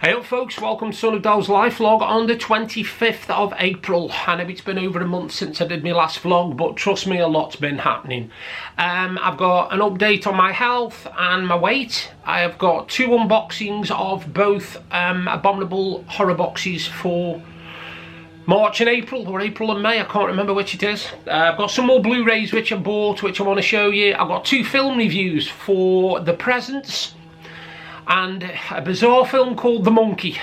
Hey up folks, welcome to Sonofdel's live vlog on the 25th of April. I know it's been over a month since I did my last vlog, but trust me, a lot's been happening. I've got an update on my health and my weight. I have got two unboxings of both abominable horror boxes for March and April, or April and May, I can't remember which it is. I've got some more Blu-rays which I bought, which I want to show you. I've got two film reviews for The Presents and a bizarre film called The Monkey,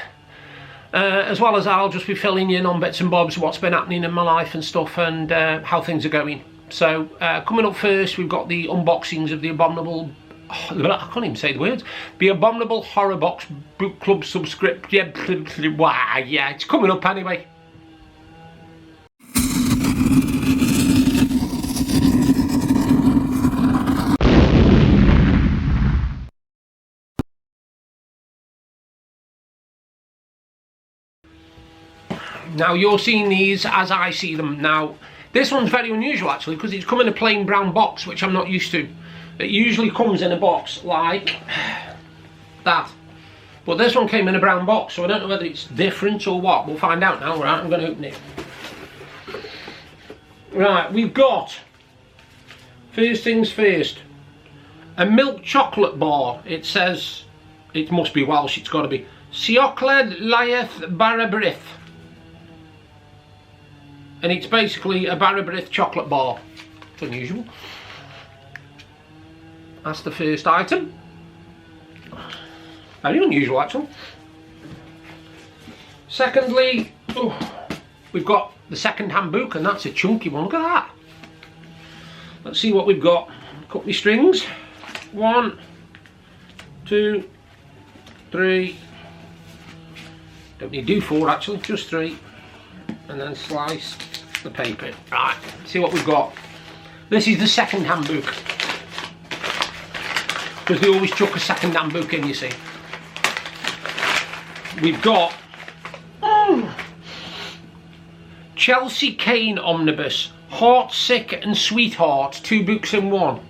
as well as I'll just be filling you in on bits and bobs, what's been happening in my life and stuff, and how things are going. So coming up first, we've got the unboxings of the abominable, I can't even say the words, the Abominable Horror Box Book Club subscription. Yeah, it's coming up anyway. Now you're seeing these as I see them. Now this one's very unusual actually, because it's come in a plain brown box, which I'm not used to. It usually comes in a box like that, but this one came in a brown box, so I don't know whether it's different or what. We'll find out now. Right, I'm going to open it. Right, we've got, first things first, a milk chocolate bar. It says, it must be Welsh, it's got to be Siocled Laeth Barabrith. And it's basically a Barabrith chocolate bar. It's unusual. That's the first item. Very unusual actually. Secondly, we've got the second-hand book, and that's a chunky one. Look at that. Let's see what we've got. Cut my strings. 1, 2, 3. Don't need to do 4 actually, just 3. And then slice the paper. Right, see what we've got. This is the second-hand book, because they always chuck a second-hand book in, you see. We've got Chelsea Kane Omnibus, Heart Sick and Sweetheart, 2 books in 1.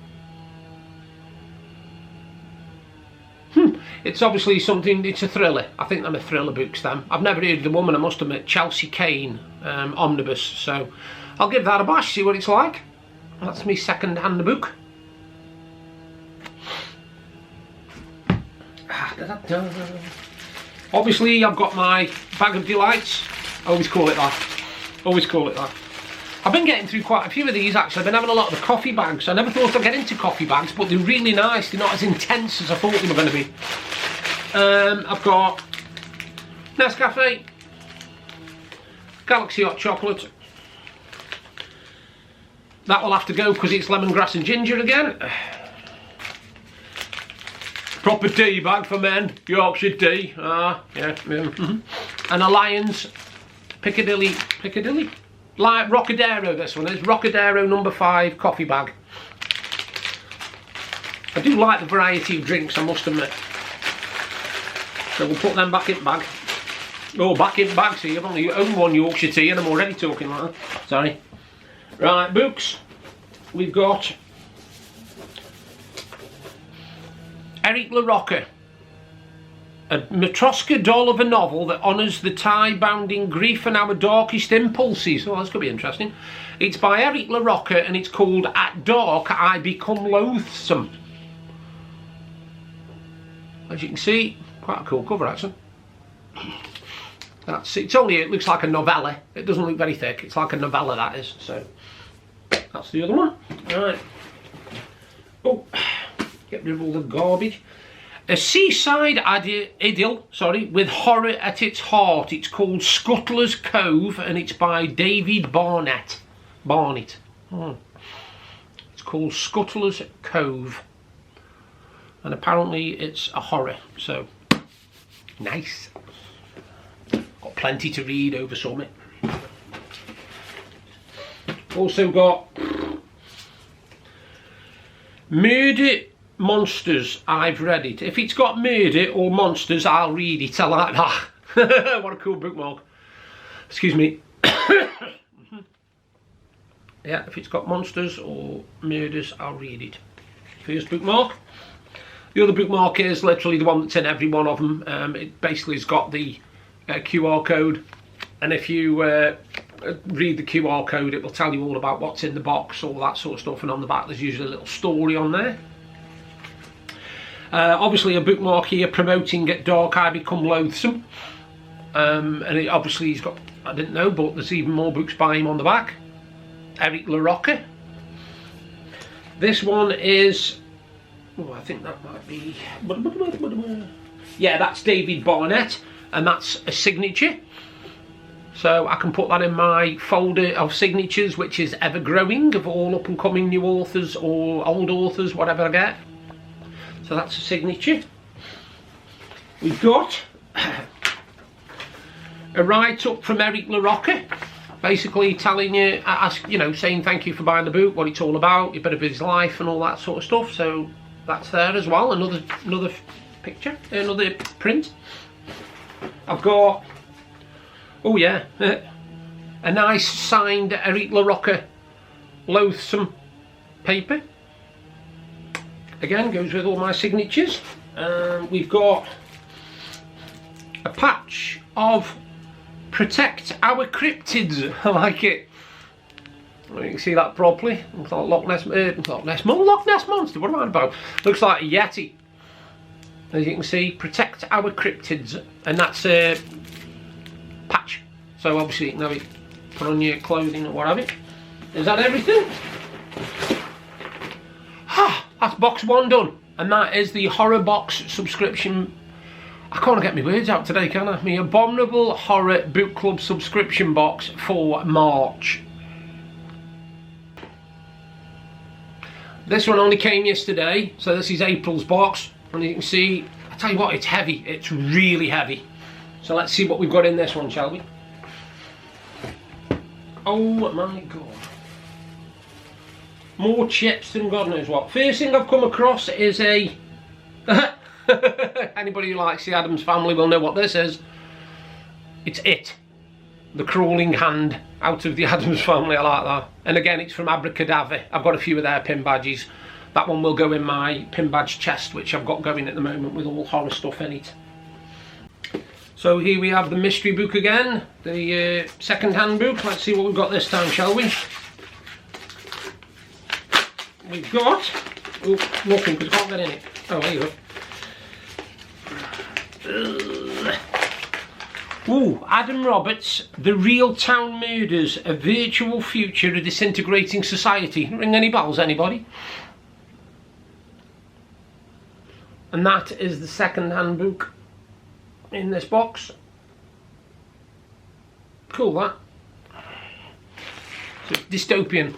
It's obviously something, it's a thriller. I think them are thriller books, them. I've never heard of the woman, I must admit. Chelsea Kane Omnibus. So I'll give that a bash, see what it's like. That's my second-hand book. Obviously, I've got my bag of delights. I always call it that. Always call it that. I've been getting through quite a few of these actually. I've been having a lot of the coffee bags. I never thought I'd get into coffee bags, but they're really nice. They're not as intense as I thought they were going to be. I've got Nescafe, Galaxy Hot Chocolate. That will have to go because it's lemongrass and ginger again. Proper tea bag for men, Yorkshire tea. Yeah. And a Lions Piccadilly. Like Rockadero, this one is Rockadero number 5 coffee bag. I do like the variety of drinks, I must admit. So we'll put them back in bag. Oh, back in bag, see, I've only owned 1 Yorkshire tea and I'm already talking like that. Sorry. Right, books. We've got Eric LaRocca, a Matroska doll of a novel that honours the tie-bounding grief and our darkest impulses. Oh, that's going to be interesting. It's by Eric LaRocca and it's called At Dark I Become Loathsome. As you can see, quite a cool cover actually. It looks like a novella. It doesn't look very thick. It's like a novella, that is. So that's the other one. Right. Oh, get rid of all the garbage. A seaside idyll, with horror at its heart. It's called Scuttler's Cove and it's by David Barnett. It's called Scuttler's Cove. And apparently it's a horror, so nice. Got plenty to read over summer. Also got Murder Monsters. I've read it. If it's got murder or monsters, I'll read it. I like that. What a cool bookmark. Excuse me. Yeah, if it's got monsters or murders, I'll read it. First bookmark. The other bookmark is literally the one that's in every one of them. It basically has got the QR code, and if you read the QR code, it will tell you all about what's in the box, all that sort of stuff, and on the back there's usually a little story on there. Obviously a bookmark here promoting Get Dark, I Become Loathsome, and it, obviously he's got, I didn't know, but there's even more books by him on the back. Eric LaRocca. This one is, oh, I think that might be, yeah, that's David Barnett, and that's a signature. So I can put that in my folder of signatures, which is ever growing, of all up and coming new authors or old authors, whatever I get. So that's a signature. We've got a write-up from Eric LaRocca, basically telling you, saying thank you for buying the book, what it's all about, a bit of his life and all that sort of stuff. So that's there as well. Another picture, another print. I've got, oh yeah, a nice signed Eric LaRocca Loathsome paper. Again, goes with all my signatures. We've got a patch of Protect Our Cryptids. I like it. You can see that properly. Looks like Loch Ness Monster. What am I about? Looks like a Yeti. As you can see, Protect Our Cryptids, and that's a patch. So obviously you can have it put on your clothing or whatever. Is that everything? That's box one done, and that is the horror box subscription. I can't get my words out today, can I? My Abominable Horror Book Club subscription box for March. This one only came yesterday, so this is April's box, and you can see, I tell you what, it's heavy. It's really heavy. So let's see what we've got in this one, shall we? Oh my god. More chips than God knows what. First thing I've come across is a... Anybody who likes the Addams Family will know what this is. It's It. The crawling hand out of the Addams Family, I like that. And again, it's from Abracadabra. I've got a few of their pin badges. That one will go in my pin badge chest, which I've got going at the moment with all horror stuff in it. So here we have the mystery book again, the second-hand book. Let's see what we've got this time, shall we? We've got, oh, nothing because I can't get in it. Oh, there you go. Ooh, Adam Roberts, The Real Town Murders, A Virtual Future, A Disintegrating Society. Ring any bells, anybody? And that is the second-hand book in this box. Cool, that. So dystopian.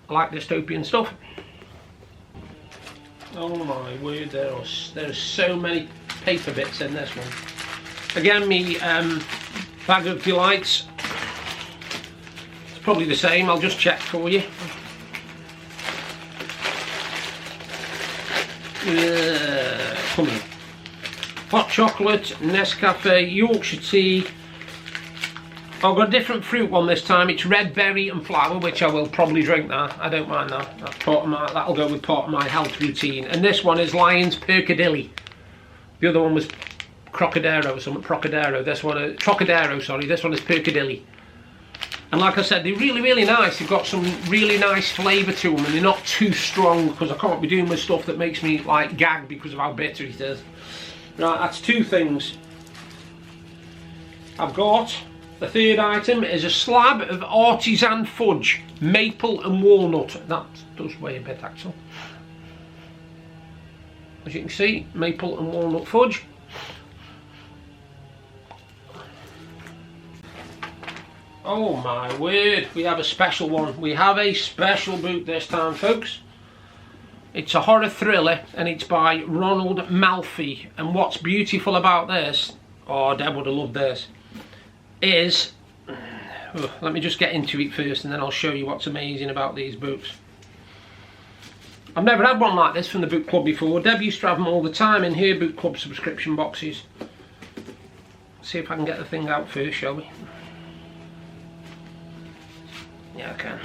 I like dystopian stuff. Oh my word, there's so many paper bits in this one. Again, me bag of delights. It's probably the same, I'll just check for you. Come on. Hot chocolate, Nescafe, Yorkshire tea. I've got a different fruit one this time. It's red berry and flower, which I will probably drink that. I don't mind that. That's part of my, that'll go with part of my health routine. And this one is Lion's Percadilly. The other one was Crocodero or something. Procodero. This one, Trocadero. Sorry. This one is Percadilly. And like I said, they're really, really nice. They've got some really nice flavour to them, and they're not too strong because I can't be doing with stuff that makes me like gag because of how bitter it is. Right, that's two things. I've got. The third item is a slab of artisan fudge, maple and walnut. That does weigh a bit actually. As you can see, maple and walnut fudge. Oh my word, we have a special one. We have a special book this time, folks. It's a horror thriller and it's by Ronald Malfi. And what's beautiful about this, oh, Deb would have loved this, is, let me just get into it first and then I'll show you what's amazing about these books. I've never had one like this from the book club before. Deb used to have them all the time in her book club subscription boxes. Let's see if I can get the thing out first, shall we? Yeah, I can.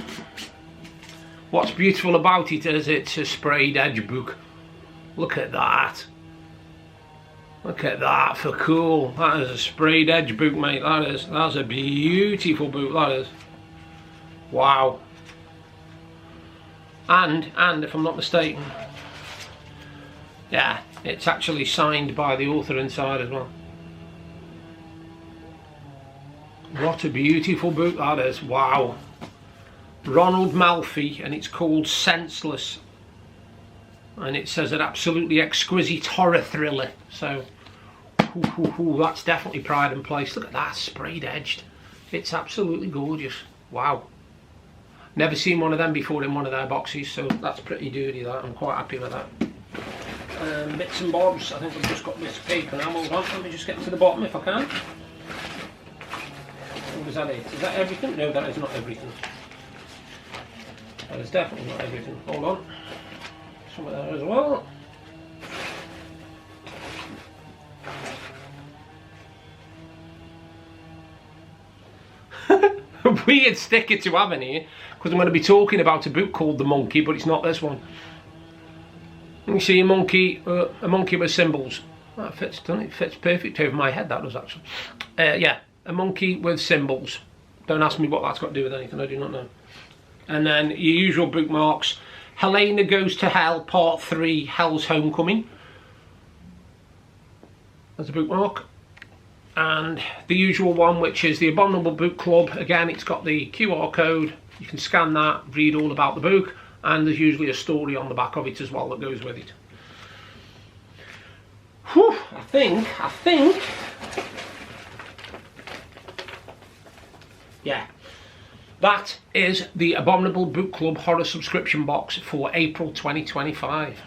What's beautiful about it is it's a sprayed edge book. Look at that. Look at that for cool. That is a sprayed edge boot, mate. That's a beautiful boot, that is. Wow. And if I'm not mistaken, yeah, it's actually signed by the author inside as well. What a beautiful boot that is. Wow. Ronald Malfi, and it's called Senseless. And it says an absolutely exquisite horror thriller. So, that's definitely pride and place. Look at that, sprayed edged. It's absolutely gorgeous. Wow. Never seen one of them before in one of their boxes, so that's pretty dirty, that. I'm quite happy with that. Bits and bobs. I think I've just got this paper now. Hold on, let me just get to the bottom if I can. What is that? Is that everything? No, that is not everything. That is definitely not everything. Hold on. Some of that as well. Weird sticker to have in here, because I'm going to be talking about a boot called The Monkey, but it's not this one. You see a monkey with symbols. That fits, doesn't it? It fits perfect over my head, that does actually. Yeah, a monkey with symbols. Don't ask me what that's got to do with anything, I do not know. And then your usual bookmarks. Helena Goes to Hell, Part 3, Hell's Homecoming. There's a bookmark. And the usual one, which is the Abominable Book Club. Again, it's got the QR code. You can scan that, read all about the book, and there's usually a story on the back of it as well that goes with it. Whew, I think, yeah, that is the Abominable Book Club horror subscription box for April 2025.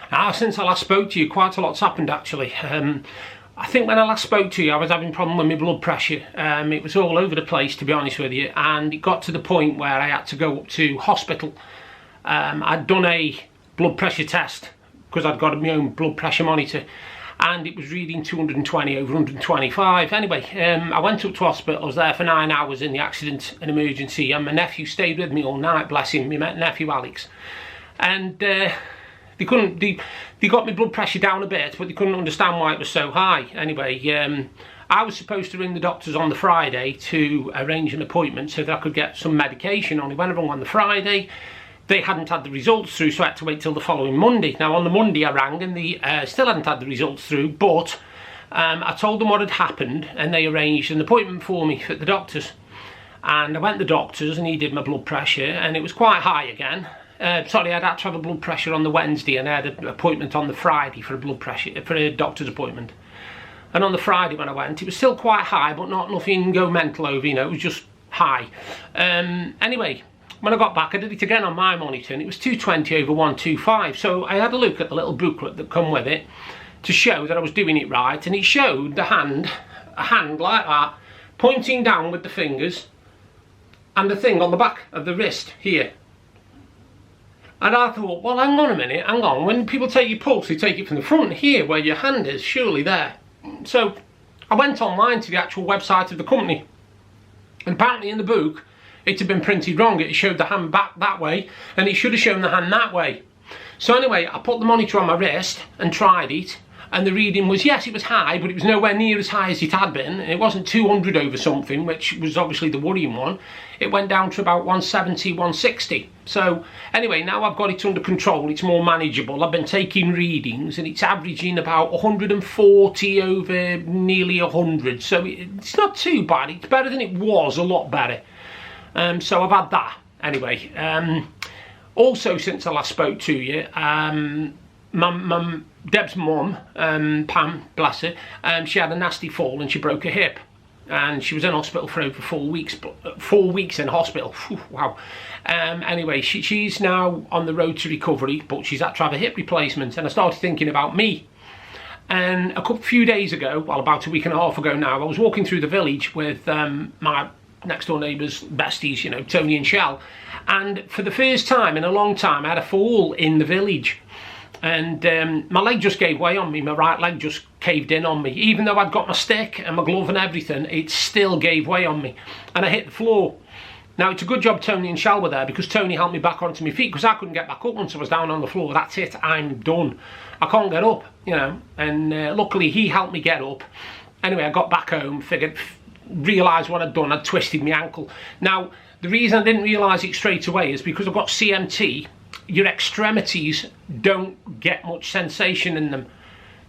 Now, since I last spoke to you, quite a lot's happened actually. I think when I last spoke to you, I was having a problem with my blood pressure. It was all over the place, to be honest with you, and it got to the point where I had to go up to hospital. I'd done a blood pressure test because I'd got my own blood pressure monitor, and it was reading 220 over 125. Anyway, I went up to hospital. I was there for 9 hours in the accident and emergency, and my nephew stayed with me all night, bless him, my nephew Alex. And they got my blood pressure down a bit, but they couldn't understand why it was so high. Anyway, I was supposed to ring the doctors on the Friday to arrange an appointment so that I could get some medication on it. When I rang on the Friday, they hadn't had the results through, so I had to wait till the following Monday. Now on the Monday I rang and they still hadn't had the results through, but I told them what had happened and they arranged an appointment for me at the doctors. And I went to the doctors and he did my blood pressure and it was quite high again. Sorry, I'd had to have a blood pressure on the Wednesday and I had an appointment on the Friday for a doctor's appointment. And on the Friday when I went, it was still quite high, but nothing go mental over, you know, it was just high. Anyway, when I got back, I did it again on my monitor and it was 220 over 125. So I had a look at the little booklet that come with it to show that I was doing it right, and it showed the hand, a hand like that, pointing down with the fingers and the thing on the back of the wrist here. And I thought, well, hang on a minute, hang on. When people take your pulse, they take it from the front here, where your hand is, surely there. So I went online to the actual website of the company. And apparently in the book, it had been printed wrong. It showed the hand back that way, and it should have shown the hand that way. So anyway, I put the monitor on my wrist and tried it. And the reading was, yes, it was high, but it was nowhere near as high as it had been. It wasn't 200 over something, which was obviously the worrying one. It went down to about 170, 160. So anyway, now I've got it under control. It's more manageable. I've been taking readings and it's averaging about 140 over nearly 100. So it's not too bad. It's better than it was, a lot better. So I've had that. Anyway, also since I last spoke to you, Deb's mum, Pam, bless her, she had a nasty fall and she broke her hip. And she was in hospital for over 4 weeks, 4 weeks in hospital. Whew, wow. Anyway, she's now on the road to recovery, but she's had to have a hip replacement. And I started thinking about me. And a few days ago, well, about a week and a half ago now, I was walking through the village with my next door neighbours, besties, you know, Tony and Shell. And for the first time in a long time, I had a fall in the village. And my leg just gave way on me. My right leg just caved in on me. Even though I'd got my stick and my glove and everything, it still gave way on me. And I hit the floor. Now, it's a good job Tony and Shal were there, because Tony helped me back onto my feet, because I couldn't get back up once I was down on the floor. That's it, I'm done. I can't get up, you know. And luckily, he helped me get up. Anyway, I got back home, realised what I'd done. I'd twisted my ankle. Now, the reason I didn't realise it straight away is because I've got CMT. Your extremities don't get much sensation in them.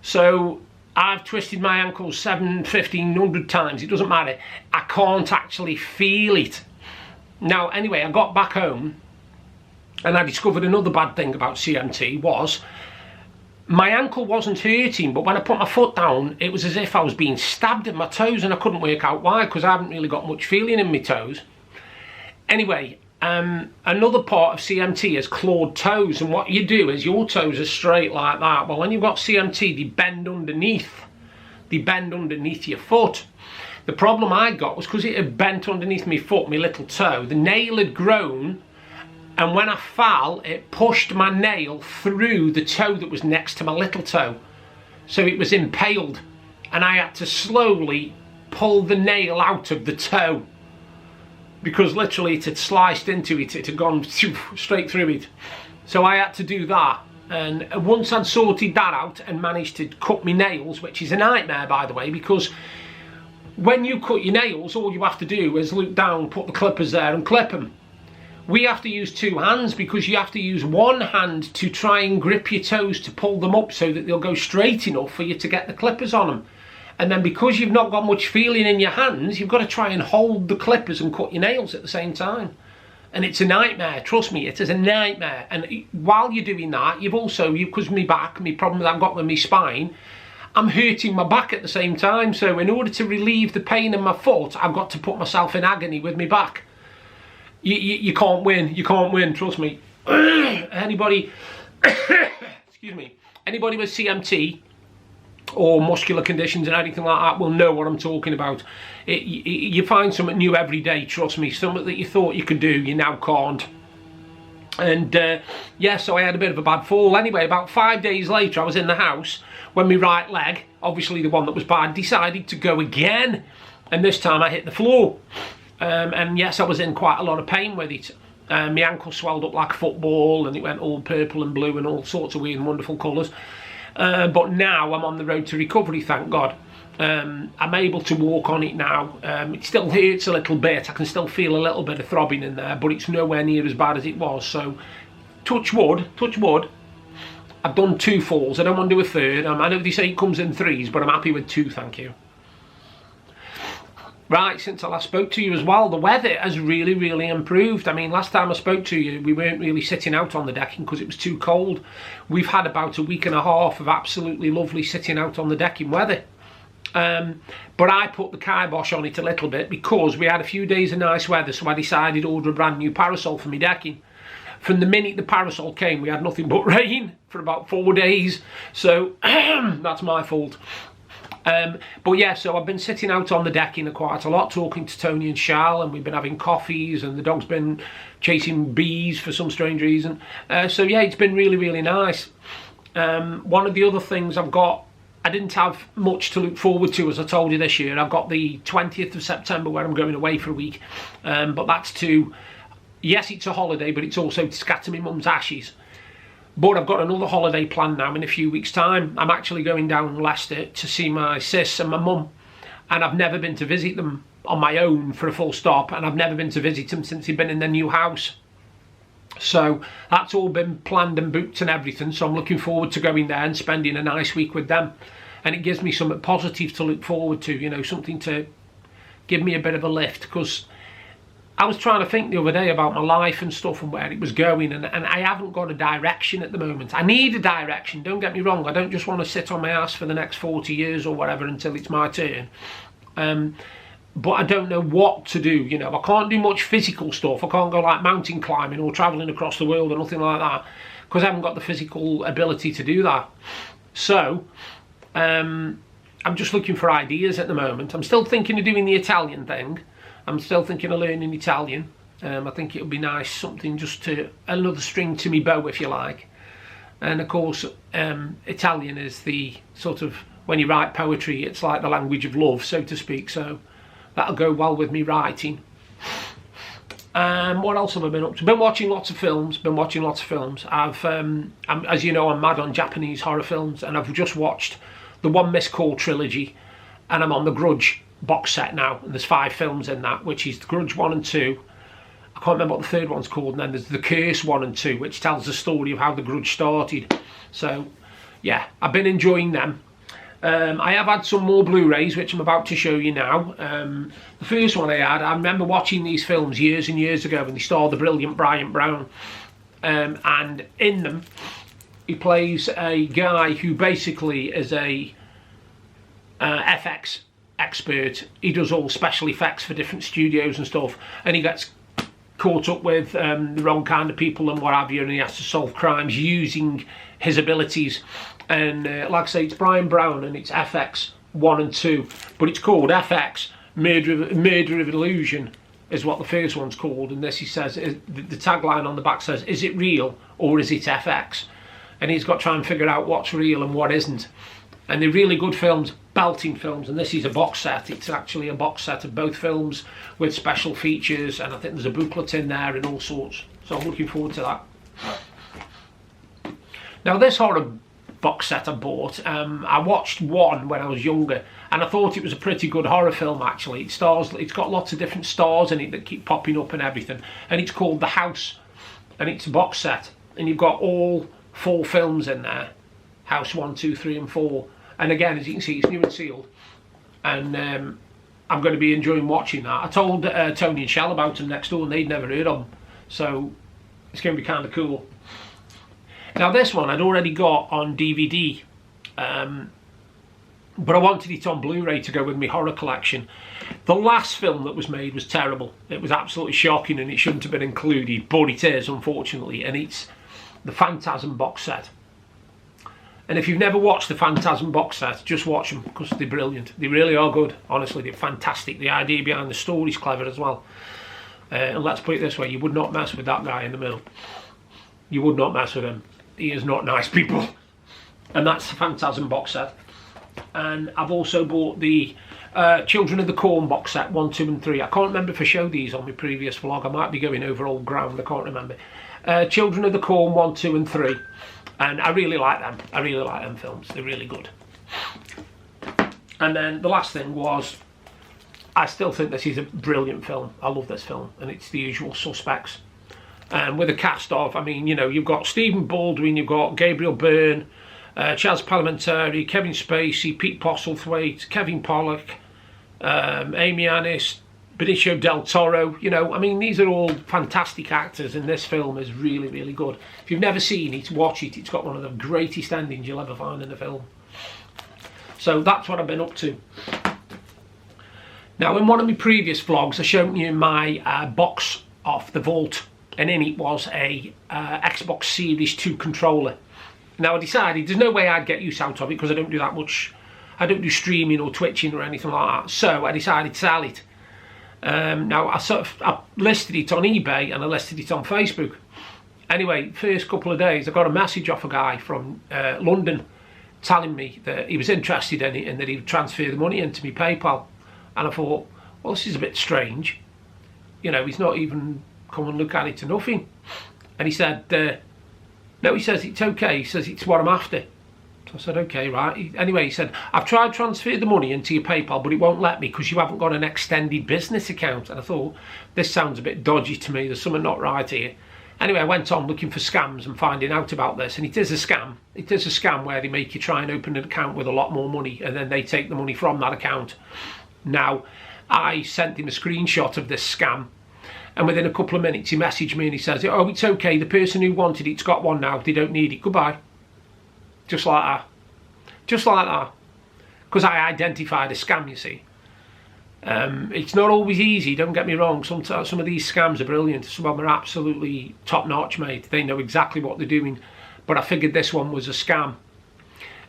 So I've twisted my ankles 1,500 times. It doesn't matter. I can't actually feel it. Now, anyway, I got back home and I discovered another bad thing about CMT was my ankle wasn't hurting, but when I put my foot down, it was as if I was being stabbed in my toes, and I couldn't work out why, because I haven't really got much feeling in my toes. Anyway, another part of CMT is clawed toes, and what you do is your toes are straight like that. Well, when you've got CMT, they bend underneath. They bend underneath your foot. The problem I got was because it had bent underneath my foot, my little toe, the nail had grown, and when I fell, it pushed my nail through the toe that was next to my little toe. So it was impaled, and I had to slowly pull the nail out of the toe, because literally it had sliced into it, it had gone straight through it. So I had to do that, and once I'd sorted that out and managed to cut my nails, which is a nightmare by the way, because when you cut your nails, all you have to do is look down, put the clippers there and clip them. We have to use two hands, because you have to use one hand to try and grip your toes to pull them up so that they'll go straight enough for you to get the clippers on them. And then because you've not got much feeling in your hands, you've got to try and hold the clippers and cut your nails at the same time. And it's a nightmare, trust me, it is a nightmare. And while you're doing that, you've also, because my back, my problem that I've got with my spine, I'm hurting my back at the same time. So in order to relieve the pain in my foot, I've got to put myself in agony with my back. You can't win, trust me. Anybody, excuse me, anybody with CMT, or muscular conditions and anything like that will know what I'm talking about. You find something new every day, trust me. Something that you thought you could do, you now can't. And yeah, so I had a bit of a bad fall. Anyway, about 5 days later, I was in the house when my right leg, obviously the one that was bad, decided to go again. And this time I hit the floor. And yes, I was in quite a lot of pain with it. My ankle swelled up like a football, and it went all purple and blue and all sorts of weird and wonderful colours. But now I'm on the road to recovery, thank God. I'm able to walk on it now. It still hurts a little bit. I can still feel a little bit of throbbing in there, but it's nowhere near as bad as it was. So, touch wood. I've done 2 falls. I don't want to do a third. I know they say it comes in 3s, but I'm happy with 2, thank you. Right, since I last spoke to you as well, the weather has really, really improved. I mean, last time I spoke to you, we weren't really sitting out on the decking because it was too cold. We've had about a week and a half of absolutely lovely sitting out on the decking weather. But I put the kibosh on it a little bit because we had a few days of nice weather, so I decided to order a brand new parasol for my decking. From the minute the parasol came, we had nothing but rain for about 4 days, so that's my fault. But yeah, so I've been sitting out on the decking quite a lot, talking to Tony and Shal, and we've been having coffees, and the dog's been chasing bees for some strange reason. So yeah, it's been really, really nice. One of the other things I've got, I didn't have much to look forward to, as I told you this year. I've got the 20th of September where I'm going away for a week, but that's to, yes, it's a holiday, but it's also to scatter my mum's ashes. But I've got another holiday planned now in a few weeks' time. I'm actually going down Leicester to see my sis and my mum. And I've never been to visit them on my own for a full stop. And I've never been to visit them since they've been in their new house. So that's all been planned and booked and everything. So I'm looking forward to going there and spending a nice week with them. And it gives me something positive to look forward to, you know, something to give me a bit of a lift. Because I was trying to think the other day about my life and stuff and where it was going, and I haven't got a direction at the moment. I need a direction, don't get me wrong. I don't just want to sit on my ass for the next 40 years or whatever until it's my turn. But I don't know what to do, you know. I can't do much physical stuff. I can't go like mountain climbing or travelling across the world or nothing like that, because I haven't got the physical ability to do that. So, I'm just looking for ideas at the moment. I'm still thinking of doing the Italian thing. I'm still thinking of learning Italian. I think it would be nice, something just to, another string to me bow, if you like. And of course, Italian is the sort of when you write poetry, it's like the language of love, so to speak, so that'll go well with me writing. What else have I been up to? Been watching lots of films. As you know, I'm mad on Japanese horror films, and I've just watched the One Missed Call trilogy, and I'm on the Grudge box set now, and there's 5 films in that, which is the Grudge 1 and 2. I can't remember what the third one's called, and then there's the Curse 1 and 2, which tells the story of how the Grudge started. So, yeah, I've been enjoying them. I have had some more Blu-rays, which I'm about to show you now. The first one I remember watching these films years and years ago, and they starred the brilliant Brian Brown. And in them, he plays a guy who basically is a FX expert. He does all special effects for different studios and stuff, and he gets caught up with the wrong kind of people and what have you, and he has to solve crimes using his abilities. And like I say, it's Brian Brown, and it's FX 1 and 2, but it's called FX Murder of Illusion is what the first one's called. And this, he says, the tagline on the back says, is it real or is it FX? And he's got to try and figure out what's real and what isn't. And they're really good films, belting films, and this is a box set. It's actually a box set of both films with special features, and I think there's a booklet in there and all sorts. So I'm looking forward to that. Now this horror box set I bought, I watched one when I was younger, and I thought it was a pretty good horror film actually. It's got lots of different stars in it that keep popping up and everything, and it's called The House, and it's a box set, and you've got all 4 films in there, House 1, 2, 3 and 4. And again, as you can see, it's new and sealed, and I'm going to be enjoying watching that. I told Tony and Shell about them next door, and they'd never heard of them, so it's going to be kind of cool. Now this one I'd already got on DVD, but I wanted it on Blu-ray to go with my horror collection. The last film that was made was terrible. It was absolutely shocking, and it shouldn't have been included, but it is, unfortunately, and it's the Phantasm box set. And if you've never watched the Phantasm box set, just watch them, because they're brilliant. They really are good, honestly, they're fantastic. The idea behind the story's clever as well. And let's put it this way, you would not mess with that guy in the middle. You would not mess with him. He is not nice people. And that's the Phantasm box set. And I've also bought the Children of the Corn box set 1, 2 and 3. I can't remember if I showed these on my previous vlog. I might be going over old ground, I can't remember. Children of the Corn 1, 2 and 3. And I really like them. I really like them films. They're really good. And then the last thing was, I still think this is a brilliant film. I love this film, and it's The Usual Suspects. With a cast of, I mean, you know, you've got Stephen Baldwin, you've got Gabriel Byrne, Chaz Palminteri, Kevin Spacey, Pete Postlethwaite, Kevin Pollak, Amy Annis, Benicio del Toro. You know, I mean, these are all fantastic actors, and this film is really, really good. If you've never seen it, watch it. It's got one of the greatest endings you'll ever find in a film. So that's what I've been up to. Now, in one of my previous vlogs, I showed you my box off the vault, and in it was a Xbox Series 2 controller. Now I decided there's no way I'd get use out of it, because I don't do that much, I don't do streaming or twitching or anything like that, so I decided to sell it. Now I listed it on eBay and I listed it on Facebook. Anyway, first couple of days I got a message off a guy from London telling me that he was interested in it and that he'd transfer the money into my PayPal. And I thought, well, this is a bit strange. You know, he's not even come and look at it or nothing. And he said, no, he says it's okay. He says it's what I'm after. So I said, okay, right. Anyway, he said, I've tried to transfer the money into your PayPal, but it won't let me because you haven't got an extended business account. And I thought, this sounds a bit dodgy to me. There's something not right here. Anyway, I went on looking for scams and finding out about this, and it is a scam. It is a scam where they make you try and open an account with a lot more money, and then they take the money from that account. Now, I sent him a screenshot of this scam, and within a couple of minutes he messaged me and he says, oh, it's okay, the person who wanted it's got one now, they don't need it, goodbye. Just like that. Just like that. Because I identified a scam, you see. It's not always easy, don't get me wrong. Some of these scams are brilliant. Some of them are absolutely top-notch, mate. They know exactly what they're doing. But I figured this one was a scam.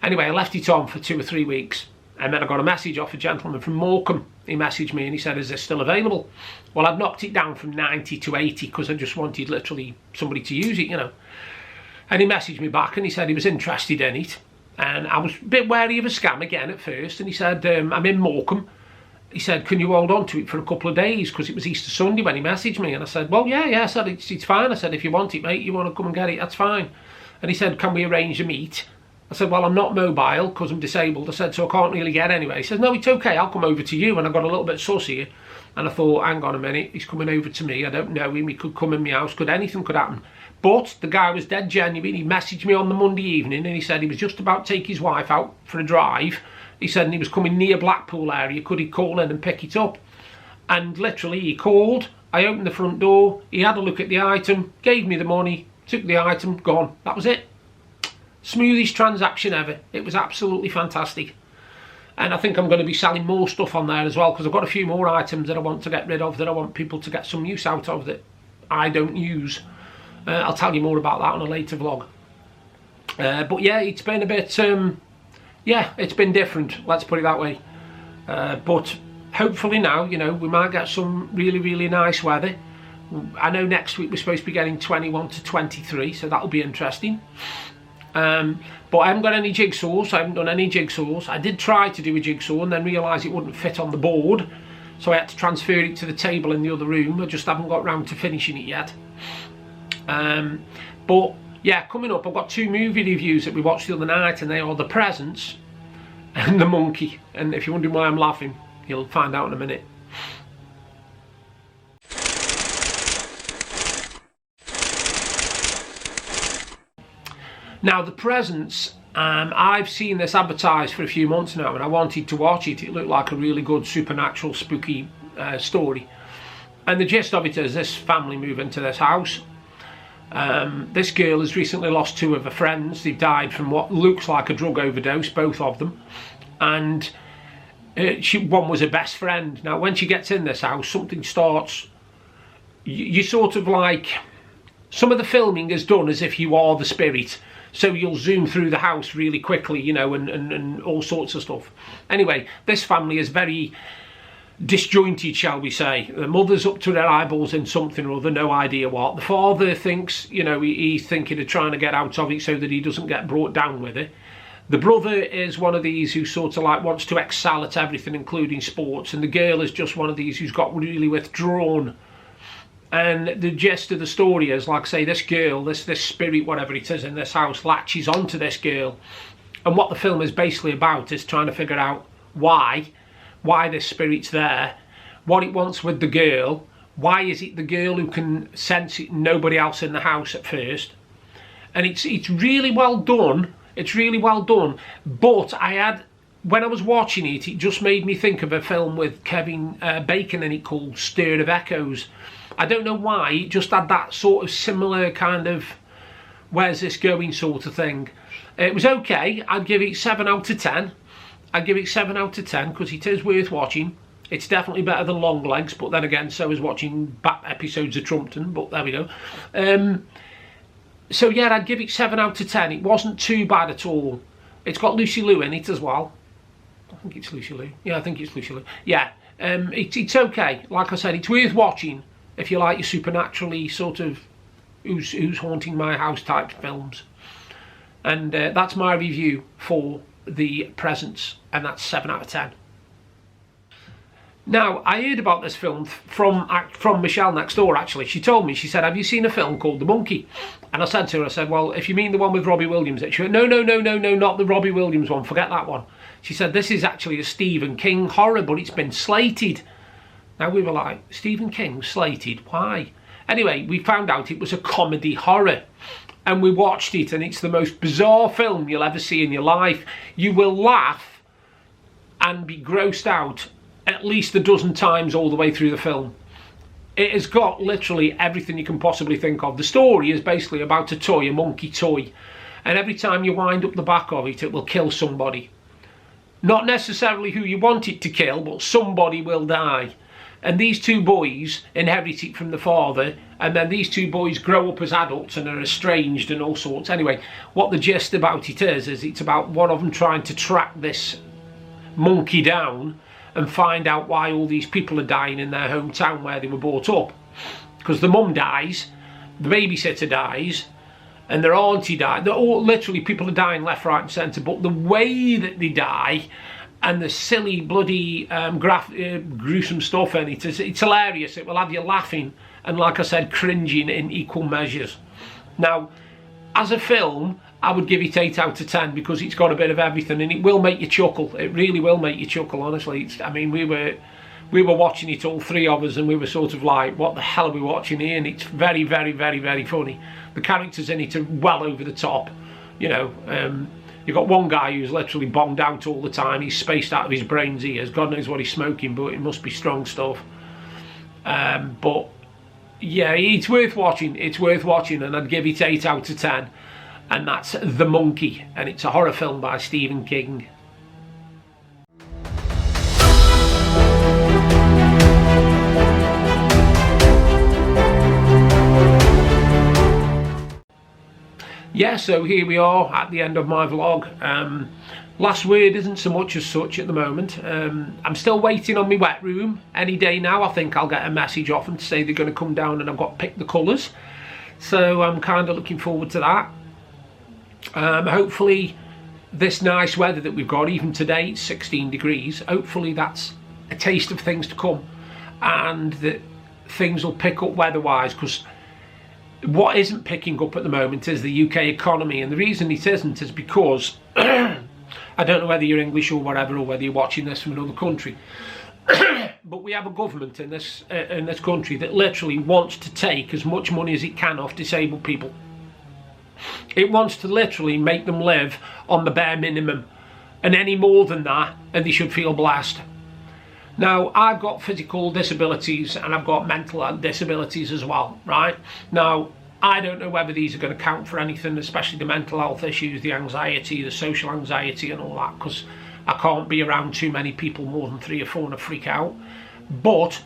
Anyway, I left it on for 2 or 3 weeks. And then I got a message off a gentleman from Morecambe. He messaged me and he said, is this still available? Well, I've knocked it down from 90 to 80 because I just wanted literally somebody to use it, you know. And he messaged me back and he said he was interested in it. And I was a bit wary of a scam again at first, and he said, I'm in Morecambe. He said, can you hold on to it for a couple of days, because it was Easter Sunday when he messaged me. And I said, well, yeah, I said, it's fine. I said, if you want it, mate, you want to come and get it, that's fine. And he said, can we arrange a meet? I said, well, I'm not mobile because I'm disabled. I said, so I can't really get anywhere. He says, no, it's okay, I'll come over to you. And I got a little bit sussy, and I thought, hang on a minute, he's coming over to me, I don't know him, he could come in my house, anything could happen. But the guy was dead genuine. He messaged me on the Monday evening, and he said he was just about to take his wife out for a drive. He said, and he was coming near Blackpool area, could he call in and pick it up? And literally, he called, I opened the front door, he had a look at the item, gave me the money, took the item, gone. That was it. Smoothest transaction ever. It was absolutely fantastic. And I think I'm going to be selling more stuff on there as well, because I've got a few more items that I want to get rid of, that I want people to get some use out of that I don't use. I'll tell you more about that on a later vlog. But yeah, it's been a bit, yeah, it's been different, let's put it that way. But hopefully now, you know, we might get some really, really nice weather. I know next week we're supposed to be getting 21 to 23, so that'll be interesting. But I haven't got any jigsaws, I haven't done any jigsaws. I did try to do a jigsaw and then realised it wouldn't fit on the board, so I had to transfer it to the table in the other room. I just haven't got round to finishing it yet. But yeah, coming up, I've got 2 movie reviews that we watched the other night, and they are The Presents and The Monkey. And if you're wondering why I'm laughing, you'll find out in a minute. Now, The Presents, I've seen this advertised for a few months now, and I wanted to watch it. It looked like a really good supernatural, spooky story. And the gist of it is this family move into this house. This girl has recently lost 2 of her friends. They've died from what looks like a drug overdose, both of them. And one was her best friend. Now, when she gets in this house, something starts... You sort of like... Some of the filming is done as if you are the spirit. So you'll zoom through the house really quickly, you know, and all sorts of stuff. Anyway, this family is very disjointed, shall we say. The mother's up to her eyeballs in something or other, no idea what. The father thinks, you know, he's thinking of trying to get out of it so that he doesn't get brought down with it. The brother is one of these who sort of like wants to excel at everything, including sports. And the girl is just one of these who's got really withdrawn. And the gist of the story is, like I say, this girl, this spirit, whatever it is in this house, latches onto this girl. And what the film is basically about is trying to figure out why this spirit's there, what it wants with the girl, why is it the girl who can sense it and nobody else in the house at first. And it's really well done. It's really well done. But when I was watching it, it just made me think of a film with Kevin Bacon in it called Stir of Echoes. I don't know why, it just had that sort of similar kind of where's this going sort of thing. It was okay. I'd give it 7 out of 10. I'd give it 7 out of 10 because it is worth watching. It's definitely better than Long Legs, but then again, so is watching back episodes of Trumpton, but there we go. So yeah, I'd give it 7 out of 10. It wasn't too bad at all. It's got Lucy Liu in it as well. I think it's Lucy Liu. Yeah, I think it's Lucy Liu. Yeah, it's okay. Like I said, it's worth watching if you like your supernaturally sort of who's haunting my house type films. And that's my review for The Presents, and that's 7 out of 10. Now, I heard about this film from Michelle next door, actually. She told me, she said, have you seen a film called The Monkey? And I said to her, I said, well, if you mean the one with Robbie Williams. She went, no, not the Robbie Williams one, forget that one. She said, this is actually a Stephen King horror, but it's been slated. Now, we were like, Stephen King slated, why? Anyway, we found out it was a comedy horror. And we watched it, and it's the most bizarre film you'll ever see in your life. You will laugh and be grossed out at least a dozen times all the way through the film. It has got literally everything you can possibly think of. The story is basically about a toy, a monkey toy. And every time you wind up the back of it, it will kill somebody. Not necessarily who you want it to kill, but somebody will die. And these 2 boys inherit it from the father, and then these 2 boys grow up as adults and are estranged and all sorts. Anyway, what the gist about it is it's about one of them trying to track this monkey down and find out why all these people are dying in their hometown where they were brought up. Because the mum dies, the babysitter dies, and their auntie died. They're all, literally, people are dying left, right and centre, but the way that they die and the silly, bloody, gruesome stuff in it, it's hilarious. It will have you laughing and, like I said, cringing in equal measures. Now, as a film, I would give it 8 out of 10 because it's got a bit of everything and it will make you chuckle. It really will make you chuckle, honestly. I mean, we were watching it, all three of us, and we were sort of like, what the hell are we watching here? And it's very, very, very, very funny. The characters in it are well over the top. You know, you've got one guy who's literally bombed out all the time. He's spaced out of his brains ears. God knows what he's smoking, but it must be strong stuff. But yeah, it's worth watching. It's worth watching, and I'd give it 8 out of 10. And that's The Monkey, and it's a horror film by Stephen King. Yeah, so here we are at the end of my vlog. Last word isn't so much as such at the moment. I'm still waiting on my wet room. Any day now I think I'll get a message off them to say they're going to come down and I've got to pick the colours. So I'm kind of looking forward to that. Hopefully this nice weather that we've got, even today it's 16 degrees, hopefully that's a taste of things to come and that things will pick up weather-wise, because what isn't picking up at the moment is the UK economy, and the reason it isn't is because I don't know whether you're English or whatever, or whether you're watching this from another country, but we have a government in this country that literally wants to take as much money as it can off disabled people. It wants to literally make them live on the bare minimum, and any more than that and they should feel blessed. Now, I've got physical disabilities and I've got mental disabilities as well, right? Now, I don't know whether these are going to count for anything, especially the mental health issues, the anxiety, the social anxiety and all that, because I can't be around too many people more than 3 or 4 and I freak out. But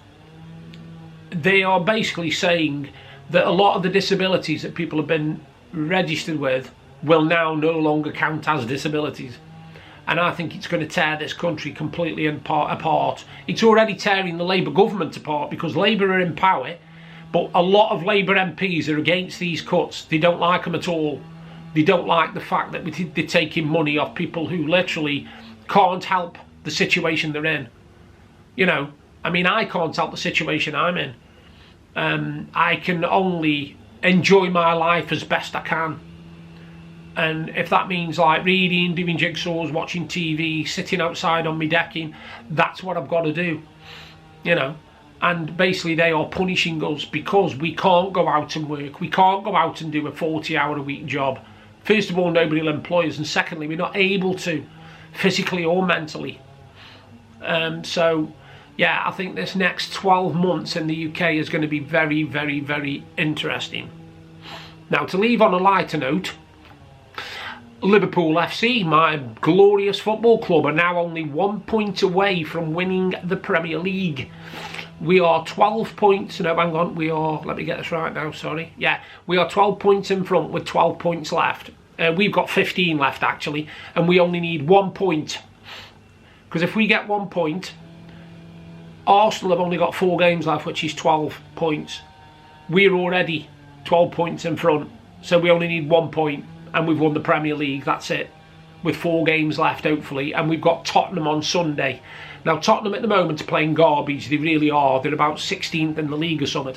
they are basically saying that a lot of the disabilities that people have been registered with will now no longer count as disabilities, and I think it's going to tear this country completely apart. It's already tearing the Labour government apart, because Labour are in power, but a lot of Labour MPs are against these cuts. They don't like them at all. They don't like the fact that they're taking money off people who literally can't help the situation they're in. You know, I mean, I can't help the situation I'm in. I can only enjoy my life as best I can, and if that means like reading, doing jigsaws, watching TV, sitting outside on my decking, that's what I've got to do, you know. And basically they are punishing us because we can't go out and work, we can't go out and do a 40-hour-a-week job. First of all, nobody will employ us, and secondly, we're not able to, physically or mentally. So yeah, I think this next 12 months in the UK is going to be very, very, very interesting. Now, to leave on a lighter note, Liverpool FC, my glorious football club, are now only 1 point away from winning the Premier League. We are 12 points, no, hang on, we are, let me get this right now, sorry. Yeah, we are 12 points in front with 12 points left. We've got 15 left, actually, and we only need 1 point. Because if we get 1 point, Arsenal have only got 4 games left, which is 12 points. We're already 12 points in front, so we only need 1 point, and we've won the Premier League. That's it, with 4 games left, hopefully. And we've got Tottenham on Sunday. Now, Tottenham at the moment are playing garbage. They really are. They're about 16th in the league or something,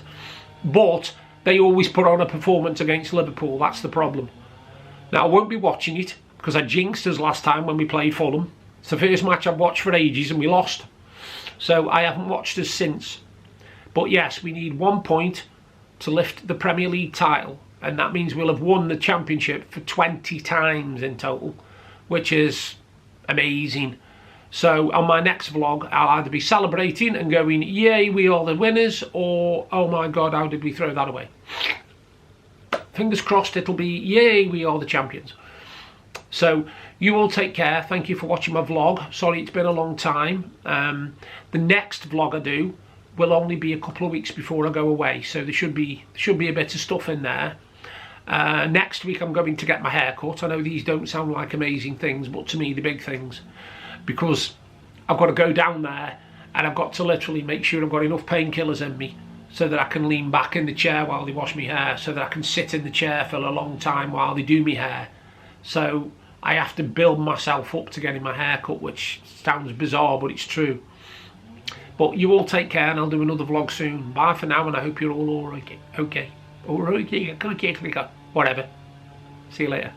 but they always put on a performance against Liverpool. That's the problem. Now, I won't be watching it because I jinxed us last time when we played Fulham. It's the first match I've watched for ages and we lost, so I haven't watched us since. But yes, we need 1 point to lift the Premier League title, and that means we'll have won the Championship for 20 times in total, which is amazing. So on my next vlog, I'll either be celebrating and going, yay, we are the winners, or oh my god, how did we throw that away? Fingers crossed it'll be, yay, we are the champions. So you all take care. Thank you for watching my vlog. Sorry it's been a long time. The next vlog I do will only be a couple of weeks before I go away, so there should be a bit of stuff in there. Next week I'm going to get my hair cut. I know these don't sound like amazing things, but to me they're big things, because I've got to go down there and I've got to literally make sure I've got enough painkillers in me so that I can lean back in the chair while they wash my hair, so that I can sit in the chair for a long time while they do my hair. So I have to build myself up to getting my hair cut, which sounds bizarre, but it's true. But you all take care, and I'll do another vlog soon. Bye for now, and I hope you're all alright. Okay. Alright, whatever. See you later.